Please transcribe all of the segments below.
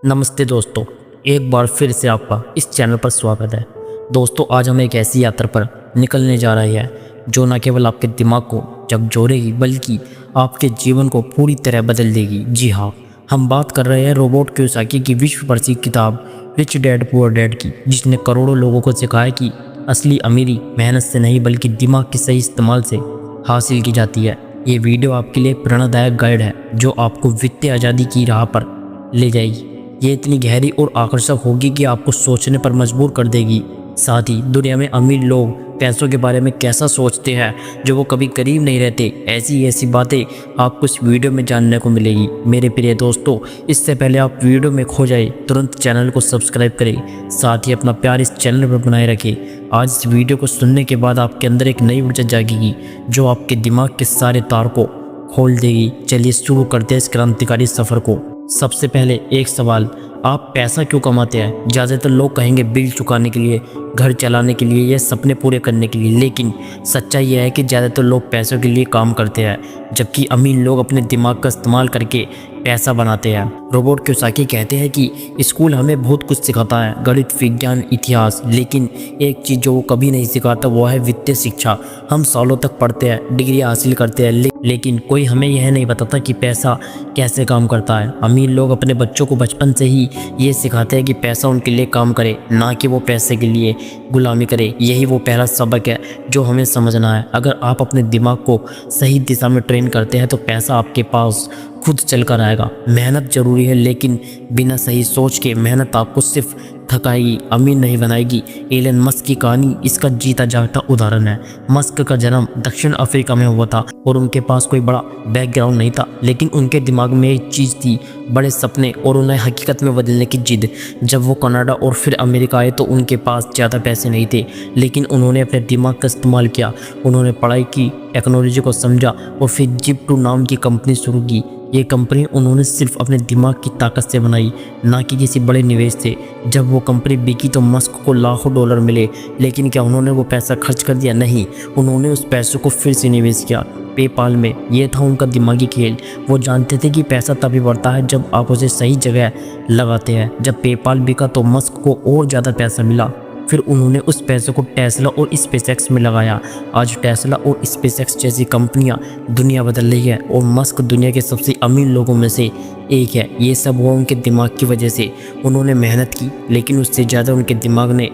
नमस्ते दोस्तों, एक बार फिर से आपका इस चैनल पर स्वागत है। दोस्तों, आज हम एक ऐसी यात्रा पर निकलने जा रहे हैं जो न केवल आपके दिमाग को झकझोरेगी बल्कि आपके जीवन को पूरी तरह बदल देगी। जी हाँ, हम बात कर रहे हैं रोबर्ट कियोसाकी की विश्व प्रसिद्ध किताब रिच डैड पुअर डैड की, जिसने करोड़ों लोगों को सिखाया कि असली अमीरी मेहनत से नहीं बल्कि दिमाग के सही इस्तेमाल से हासिल की जाती है। ये वीडियो आपके लिए प्रेरणादायक गाइड है जो आपको वित्तीय आज़ादी की राह पर ले जाएगी। ये इतनी गहरी और आकर्षक होगी कि आपको सोचने पर मजबूर कर देगी। साथ ही दुनिया में अमीर लोग पैसों के बारे में कैसा सोचते हैं जो वो कभी करीब नहीं रहते, ऐसी बातें आपको इस वीडियो में जानने को मिलेगी। मेरे प्रिय दोस्तों, इससे पहले आप वीडियो में खो जाए तुरंत चैनल को सब्सक्राइब करें, साथ ही अपना प्यार इस चैनल पर बनाए रखें। आज इस वीडियो को सुनने के बाद आपके अंदर एक नई ऊर्जा जागेगी जो आपके दिमाग के सारे तार को खोल देगी। चलिए शुरू करते हैं इस क्रांतिकारी सफ़र को। सबसे पहले एक सवाल, आप पैसा क्यों कमाते हैं? ज़्यादातर लोग कहेंगे बिल चुकाने के लिए, घर चलाने के लिए या सपने पूरे करने के लिए, लेकिन सच्चाई यह है कि ज़्यादातर लोग पैसों के लिए काम करते हैं, जबकि अमीर लोग अपने दिमाग का इस्तेमाल करके पैसा बनाते हैं। रोबर्ट कियोसाकी कहते हैं कि स्कूल हमें बहुत कुछ सिखाता है, गणित, विज्ञान, इतिहास, लेकिन एक चीज़ जो वो कभी नहीं सिखाता वो है वित्तीय शिक्षा। हम सालों तक पढ़ते हैं, डिग्री हासिल करते हैं, लेकिन कोई हमें यह नहीं बताता कि पैसा कैसे काम करता है। अमीर लोग अपने बच्चों को बचपन से ही ये सिखाते हैं कि पैसा उनके लिए काम करे, ना कि वो पैसे के लिए गुलामी करे। यही वो पहला सबक है जो हमें समझना है। अगर आप अपने दिमाग को सही दिशा में ट्रेन करते हैं तो पैसा आपके पास खुद चल कर आएगा। मेहनत ज़रूरी है, लेकिन बिना सही सोच के मेहनत आपको सिर्फ थकाएगी, अमीर नहीं बनाएगी। एलन मस्क की कहानी इसका जीता जागता उदाहरण है। मस्क का जन्म दक्षिण अफ्रीका में हुआ था और उनके पास कोई बड़ा बैकग्राउंड नहीं था, लेकिन उनके दिमाग में एक चीज़ थी, बड़े सपने और उन्हें हकीकत में बदलने की जिद। जब वो कनाडा और फिर अमेरिका आए तो उनके पास ज़्यादा पैसे नहीं थे, लेकिन उन्होंने अपने दिमाग का इस्तेमाल किया। उन्होंने पढ़ाई की, टेक्नोलॉजी को समझा और फिर जिप2 नाम की कंपनी शुरू की। ये कंपनी उन्होंने सिर्फ अपने दिमाग की ताकत से बनाई, ना कि किसी बड़े निवेश से। जब वो कंपनी बिकी तो मस्क को लाखों डॉलर मिले, लेकिन क्या उन्होंने वो पैसा खर्च कर दिया? नहीं, उन्होंने उस पैसों को फिर से निवेश किया पेपाल में। ये था उनका दिमागी खेल। वो जानते थे कि पैसा तभी बढ़ता है जब आप उसे सही जगह लगाते हैं। जब पेपाल बिका तो मस्क को और ज़्यादा पैसा मिला। फिर उन्होंने उस पैसे को टेस्ला और स्पेसएक्स में लगाया। आज टेस्ला और स्पेसएक्स जैसी कंपनियां दुनिया बदल रही है और मस्क दुनिया के सबसे अमीर लोगों में से एक है। ये सब हुआ उनके दिमाग की वजह से। उन्होंने मेहनत की, लेकिन उससे ज़्यादा उनके दिमाग ने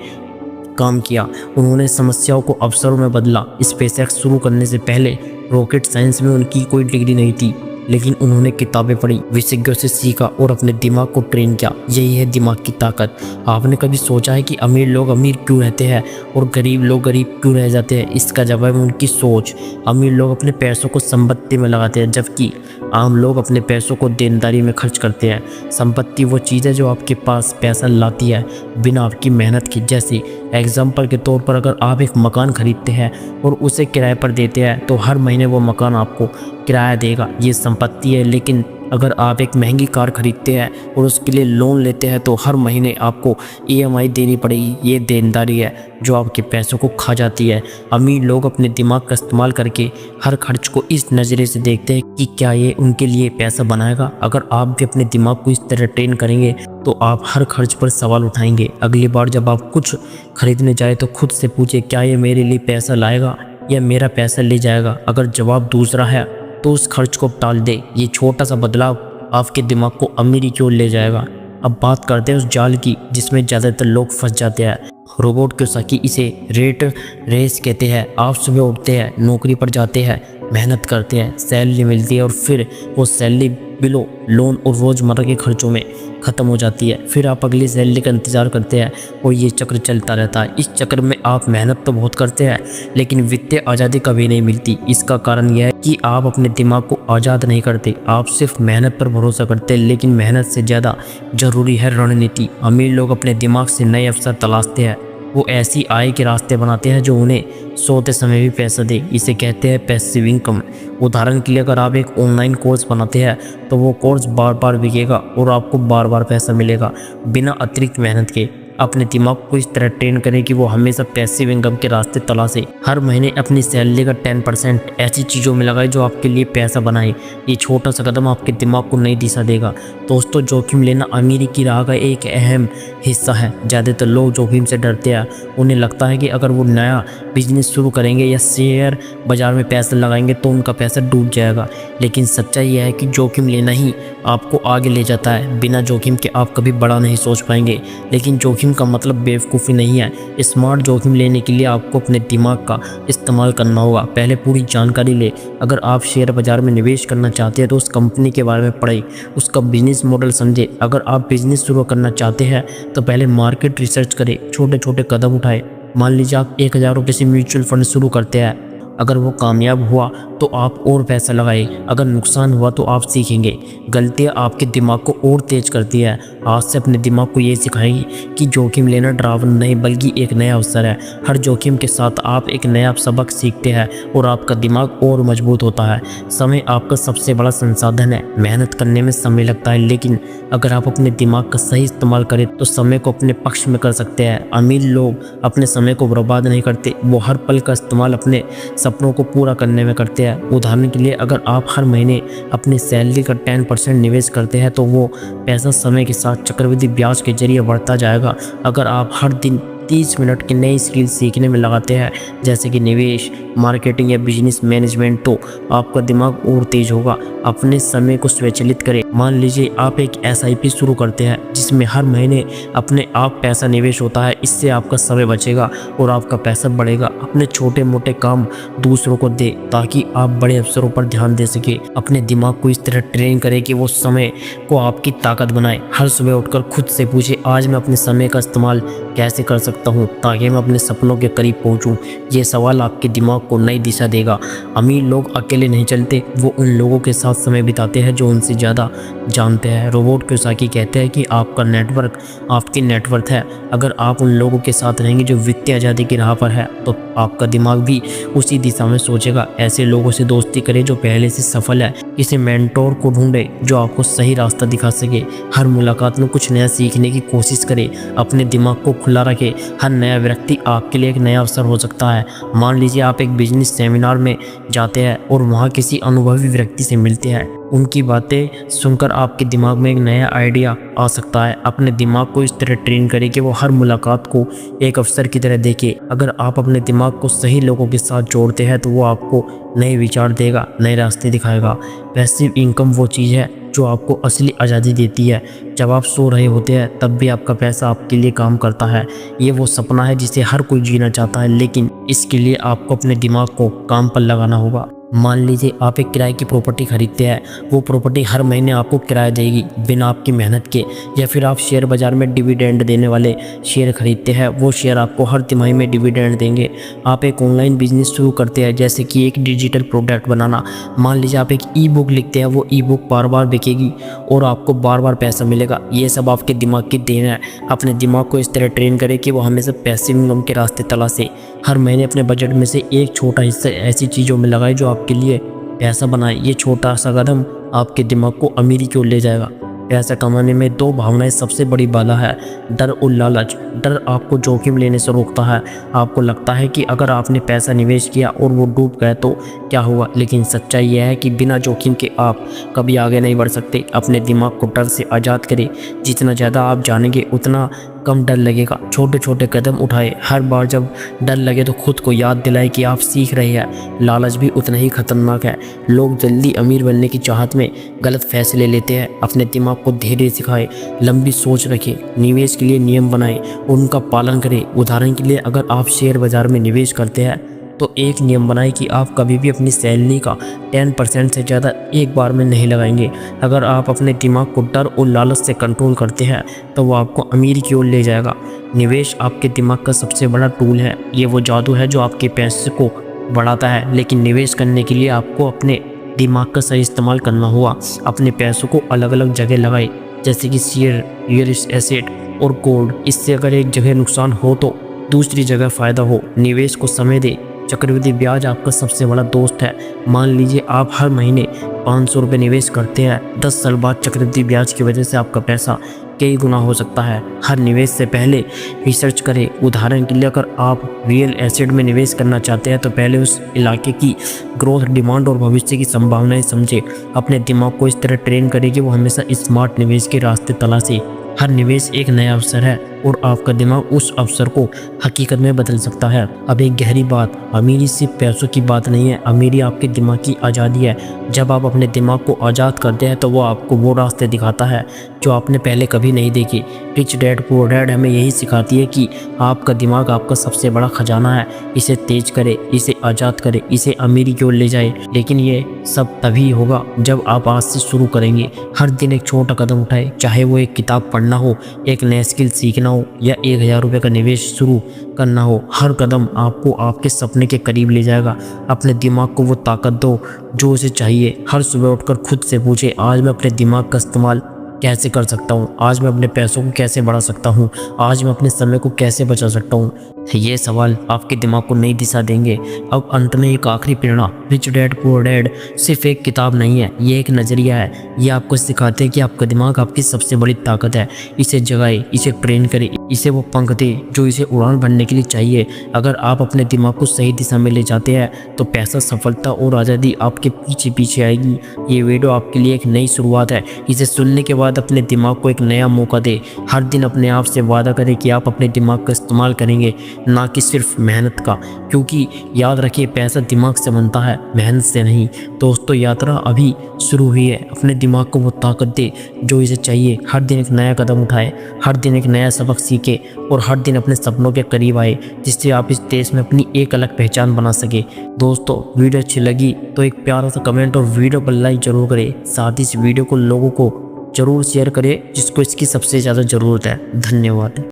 काम किया। उन्होंने समस्याओं को अवसरों में बदला। स्पेसएक्स शुरू करने से पहले रॉकेट साइंस में उनकी कोई डिग्री नहीं थी, लेकिन उन्होंने किताबें पढ़ी, विशेषज्ञों से सीखा और अपने दिमाग को ट्रेन किया। यही है दिमाग की ताकत। आपने कभी सोचा है कि अमीर लोग अमीर क्यों रहते हैं और गरीब लोग गरीब क्यों रह जाते हैं? इसका जवाब है उनकी सोच। अमीर लोग अपने पैसों को संपत्ति में लगाते हैं, जबकि आम लोग अपने पैसों को देनदारी में खर्च करते हैं। संपत्ति वो चीज़ है जो आपके पास पैसा लाती है बिना आपकी मेहनत की। जैसे एग्जाम्पल के तौर पर, अगर आप एक मकान खरीदते हैं और उसे किराए पर देते हैं तो हर महीने वो मकान आपको किराया देगा, ये संपत्ति है। लेकिन अगर आप एक महंगी कार खरीदते हैं और उसके लिए लोन लेते हैं तो हर महीने आपको EMI देनी पड़ेगी, ये देनदारी है जो आपके पैसों को खा जाती है। अमीर लोग अपने दिमाग का इस्तेमाल करके हर खर्च को इस नज़रिए से देखते हैं कि क्या ये उनके लिए पैसा बनाएगा। अगर आप भी अपने दिमाग को इस तरह ट्रेन करेंगे तो आप हर खर्च पर सवाल उठाएंगे। अगली बार जब आप कुछ खरीदने जाए तो खुद से पूछे, क्या ये मेरे लिए पैसा लाएगा या मेरा पैसा ले जाएगा? अगर जवाब दूसरा है तो उस खर्च को टाल दे। ये छोटा सा बदलाव आपके दिमाग को अमीरी की ओर ले जाएगा। अब बात करते हैं उस जाल की जिसमें ज़्यादातर लोग फंस जाते हैं। रोबर्ट कियोसाकी इसे रेट रेस कहते हैं। आप सुबह उठते हैं, नौकरी पर जाते हैं, मेहनत करते हैं, सैलरी मिलती है और फिर वो सैलरी बिलों, लोन और रोज़मर्रा के खर्चों में ख़त्म हो जाती है। फिर आप अगली सैलरी का इंतज़ार करते हैं और ये चक्र चलता रहता है। इस चक्र में आप मेहनत तो बहुत करते हैं, लेकिन वित्तीय आज़ादी कभी नहीं मिलती। इसका कारण यह है कि आप अपने दिमाग को आज़ाद नहीं करते। आप सिर्फ मेहनत पर भरोसा करते हैं, लेकिन मेहनत से ज़्यादा ज़रूरी है रणनीति। अमीर लोग अपने दिमाग से नए अवसर तलाशते हैं। वो ऐसी आय के रास्ते बनाते हैं जो उन्हें सोते समय भी पैसा दे। इसे कहते हैं पैसिव इनकम। उदाहरण के लिए, अगर आप एक ऑनलाइन कोर्स बनाते हैं तो वो कोर्स बार बार बिकेगा और आपको बार बार पैसा मिलेगा बिना अतिरिक्त मेहनत के। अपने दिमाग को इस तरह ट्रेन करें कि वो हमेशा पैसिव इनकम के रास्ते तलाशे। हर महीने अपनी सैलरी का 10% ऐसी चीज़ों में लगाए जो आपके लिए पैसा बनाए। ये छोटा सा कदम आपके दिमाग को नई दिशा देगा। दोस्तों, जोखिम लेना अमीरी की राह का एक अहम हिस्सा है। ज़्यादातर लोग जोखिम से डरते हैं। उन्हें लगता है कि अगर वो नया बिजनेस शुरू करेंगे या शेयर बाजार में पैसा लगाएंगे तो उनका पैसा डूब जाएगा। लेकिन सच्चाई यह है कि जोखिम लेना ही आपको आगे ले जाता है। बिना जोखिम के आप कभी बड़ा नहीं सोच पाएंगे। लेकिन जोखिम का मतलब बेवकूफ़ी नहीं है। स्मार्ट जोखिम लेने के लिए आपको अपने दिमाग का इस्तेमाल करना होगा। पहले पूरी जानकारी ले। अगर आप शेयर बाजार में निवेश करना चाहते हैं तो उस कंपनी के बारे में पढ़ें, उसका बिजनेस मॉडल समझे। अगर आप बिजनेस शुरू करना चाहते हैं तो पहले मार्केट रिसर्च करें, छोटे छोटे कदम उठाएं। मान लीजिए आप 1000 रुपये से म्यूचुअल फंड शुरू करते हैं। अगर वो कामयाब हुआ तो आप और पैसा लगाएं, अगर नुकसान हुआ तो आप सीखेंगे। गलतियाँ आपके दिमाग को और तेज करती है। आज से अपने दिमाग को ये सिखाएंगे कि जोखिम लेना डरावना नहीं बल्कि एक नया अवसर है। हर जोखिम के साथ आप एक नया सबक सीखते हैं और आपका दिमाग और मजबूत होता है। समय आपका सबसे बड़ा संसाधन है। मेहनत करने में समय लगता है, लेकिन अगर आप अपने दिमाग का सही इस्तेमाल करें तो समय को अपने पक्ष में कर सकते हैं। अमीर लोग अपने समय को बर्बाद नहीं करते, वो हर पल का इस्तेमाल अपने सपनों को पूरा करने में करते हैं। उदाहरण के लिए, अगर आप हर महीने अपनी सैलरी का 10% निवेश करते हैं तो वो पैसा समय के साथ चक्रवृद्धि ब्याज के जरिए बढ़ता जाएगा। अगर आप हर दिन 30 मिनट की नई स्किल सीखने में लगाते हैं, जैसे कि निवेश, मार्केटिंग या बिजनेस मैनेजमेंट, तो आपका दिमाग और तेज होगा। अपने समय को स्वचालित करें। मान लीजिए आप एक SIP शुरू करते हैं जिसमें हर महीने अपने आप पैसा निवेश होता है। इससे आपका समय बचेगा और आपका पैसा बढ़ेगा। अपने छोटे मोटे काम दूसरों को दे ताकि आप बड़े अवसरों पर ध्यान दे सके। अपने दिमाग को इस तरह ट्रेन करें कि वो समय को आपकी ताकत बनाए। हर सुबह उठकर खुद से पूछे, आज मैं अपने समय का इस्तेमाल कैसे कर सकता हूँ ताकि मैं अपने सपनों के करीब पहुँचूँ। ये सवाल आपके दिमाग को नई दिशा देगा। अमीर लोग अकेले नहीं चलते, वो उन लोगों के साथ समय बिताते हैं जो उनसे ज़्यादा जानते हैं। रोबोट कियोसाकी कहते हैं कि आपका नेटवर्क आपकी नेटवर्थ है। अगर आप उन लोगों के साथ रहेंगे जो वित्तीय आज़ादी की राह पर है तो आपका दिमाग भी उसी दिशा में सोचेगा। ऐसे लोगों से दोस्ती करें जो पहले से सफल है। किसी मेंटोर को ढूंढे जो आपको सही रास्ता दिखा सके। हर मुलाकात में कुछ नया सीखने की कोशिश करें। अपने दिमाग को खुला रखें। हर नया व्यक्ति आपके लिए एक नया अवसर हो सकता है। मान लीजिए आप एक बिजनेस सेमिनार में जाते हैं और वहाँ किसी अनुभवी व्यक्ति से मिलते हैं। उनकी बातें सुनकर आपके दिमाग में एक नया आइडिया आ सकता है। अपने दिमाग को इस तरह ट्रेन करें कि वो हर मुलाकात को एक अवसर की तरह देखे। अगर आप अपने दिमाग को सही लोगों के साथ जोड़ते हैं तो वो आपको नए विचार देगा, नए रास्ते दिखाएगा। पैसिव इनकम वो चीज़ है जो आपको असली आज़ादी देती है। जब आप सो रहे होते हैं तब भी आपका पैसा आपके लिए काम करता है। ये वो सपना है जिसे हर कोई जीना चाहता है, लेकिन इसके लिए आपको अपने दिमाग को काम पर लगाना होगा। मान लीजिए आप एक किराए की प्रॉपर्टी खरीदते हैं। वो प्रॉपर्टी हर महीने आपको किराया देगी बिना आपकी मेहनत के। या फिर आप शेयर बाज़ार में डिविडेंड देने वाले शेयर खरीदते हैं। वो शेयर आपको हर तिमाही में डिविडेंड देंगे। आप एक ऑनलाइन बिजनेस शुरू करते हैं, जैसे कि एक डिजिटल प्रोडक्ट बनाना। मान लीजिए आप एक ई-बुक लिखते हैं। वो ई-बुक बार बार बिकेगी और आपको बार बार पैसा मिलेगा। ये सब आपके दिमाग की देन है। अपने दिमाग को इस तरह ट्रेन करें कि वो हमेशा पैसिव इनकम के रास्ते तलाशे। हर महीने अपने बजट में से एक छोटा हिस्सा ऐसी चीज़ों में लगाए जो आपके लिए पैसा बनाए। ये छोटा सा कदम आपके दिमाग को अमीरी की ओर ले जाएगा। पैसा कमाने में दो भावनाएं सबसे बड़ी बाधा है, डर और लालच। डर आपको जोखिम लेने से रोकता है। आपको लगता है कि अगर आपने पैसा निवेश किया और वो डूब गया तो क्या हुआ, लेकिन सच्चाई यह है कि बिना जोखिम के आप कभी आगे नहीं बढ़ सकते। अपने दिमाग को डर से आज़ाद करें। जितना ज़्यादा आप जानेंगे उतना कम डर लगेगा। छोटे छोटे कदम उठाए। हर बार जब डर लगे तो खुद को याद दिलाए कि आप सीख रहे हैं। लालच भी उतना ही खतरनाक है। लोग जल्दी अमीर बनने की चाहत में गलत फैसले लेते हैं। अपने दिमाग को धैर्य सिखाएं, लंबी सोच रखें, निवेश के लिए नियम बनाएं, उनका पालन करें। उदाहरण के लिए, अगर आप शेयर बाजार में निवेश करते हैं तो एक नियम बनाएं कि आप कभी भी अपनी सैलरी का 10% से ज़्यादा एक बार में नहीं लगाएंगे। अगर आप अपने दिमाग को डर और लालच से कंट्रोल करते हैं तो वो आपको अमीर की ओर ले जाएगा। निवेश आपके दिमाग का सबसे बड़ा टूल है। ये वो जादू है जो आपके पैसे को बढ़ाता है, लेकिन निवेश करने के लिए आपको अपने दिमाग का सही इस्तेमाल करना होगा। अपने पैसों को अलग अलग जगह लगाएं, जैसे कि शेयर, रियल एसेट और गोल्ड। इससे अगर एक जगह नुकसान हो तो दूसरी जगह फ़ायदा हो। निवेश को समय दें। चक्रवृद्धि ब्याज आपका सबसे बड़ा दोस्त है। मान लीजिए आप हर महीने 500 रुपये निवेश करते हैं, 10 साल बाद चक्रवृद्धि ब्याज की वजह से आपका पैसा कई गुना हो सकता है। हर निवेश से पहले रिसर्च करें। उदाहरण के लिए अगर आप रियल एस्टेट में निवेश करना चाहते हैं तो पहले उस इलाके की ग्रोथ, डिमांड और भविष्य की संभावनाएं समझें। अपने दिमाग को इस तरह ट्रेन करें कि वो हमेशा स्मार्ट निवेश के रास्ते तलाशे। हर निवेश एक नया अवसर है और आपका दिमाग उस अवसर को हकीकत में बदल सकता है। अब एक गहरी बात, अमीरी सिर्फ पैसों की बात नहीं है, अमीरी आपके दिमाग की आज़ादी है। जब आप अपने दिमाग को आज़ाद करते हैं तो वो आपको वो रास्ते दिखाता है जो आपने पहले कभी नहीं देखे। रिच डैड पुअर डैड हमें यही सिखाती है कि आपका दिमाग आपका सबसे बड़ा खजाना है। इसे तेज करे, इसे आज़ाद करे, इसे अमीरी की ओर ले जाए। लेकिन ये सब तभी होगा जब आप आज से शुरू करेंगे। हर दिन एक छोटा कदम उठाए, चाहे वो एक किताब पढ़ना हो, एक नया स्किल सीखना हो या 1000 रुपये का निवेश शुरू करना हो। हर कदम आपको आपके सपने के करीब ले जाएगा। अपने दिमाग को वो ताकत दो जो उसे चाहिए। हर सुबह उठकर खुद से पूछे, आज मैं अपने दिमाग का इस्तेमाल कैसे कर सकता हूँ, आज मैं अपने पैसों को कैसे बढ़ा सकता हूँ, आज मैं अपने समय को कैसे बचा सकता हूँ। ये सवाल आपके दिमाग को नई दिशा देंगे। अब अंत में एक आखिरी प्रेरणा, रिच डैड पुअर डैड सिर्फ एक किताब नहीं है, ये एक नज़रिया है। ये आपको सिखाते हैं कि आपका दिमाग आपकी सबसे बड़ी ताकत है। इसे जगाए, इसे ट्रेन करे, इसे वो पंख दे जो इसे उड़ान भरने के लिए चाहिए। अगर आप अपने दिमाग को सही दिशा में ले जाते हैं तो पैसा, सफलता और आज़ादी आपके पीछे पीछे आएगी। ये वीडियो आपके लिए एक नई शुरुआत है। इसे सुनने के बाद अपने दिमाग को एक नया मौका दे। हर दिन अपने आप से वादा करें कि आप अपने दिमाग का इस्तेमाल करेंगे, ना कि सिर्फ मेहनत का, क्योंकि याद रखिए पैसा दिमाग से बनता है, मेहनत से नहीं। दोस्तों, यात्रा अभी शुरू हुई है। अपने दिमाग को वो ताकत दे जो इसे चाहिए। हर दिन एक नया कदम उठाए, हर दिन एक नया सबक सीखे और हर दिन अपने सपनों के करीब आए, जिससे आप इस देश में अपनी एक अलग पहचान बना सके। दोस्तों, वीडियो अच्छी लगी तो एक प्यारा सा कमेंट और वीडियो पर लाइक जरूर करें। साथ ही इस वीडियो को लोगों को जरूर शेयर करें जिसको इसकी सबसे ज़्यादा ज़रूरत है। धन्यवाद।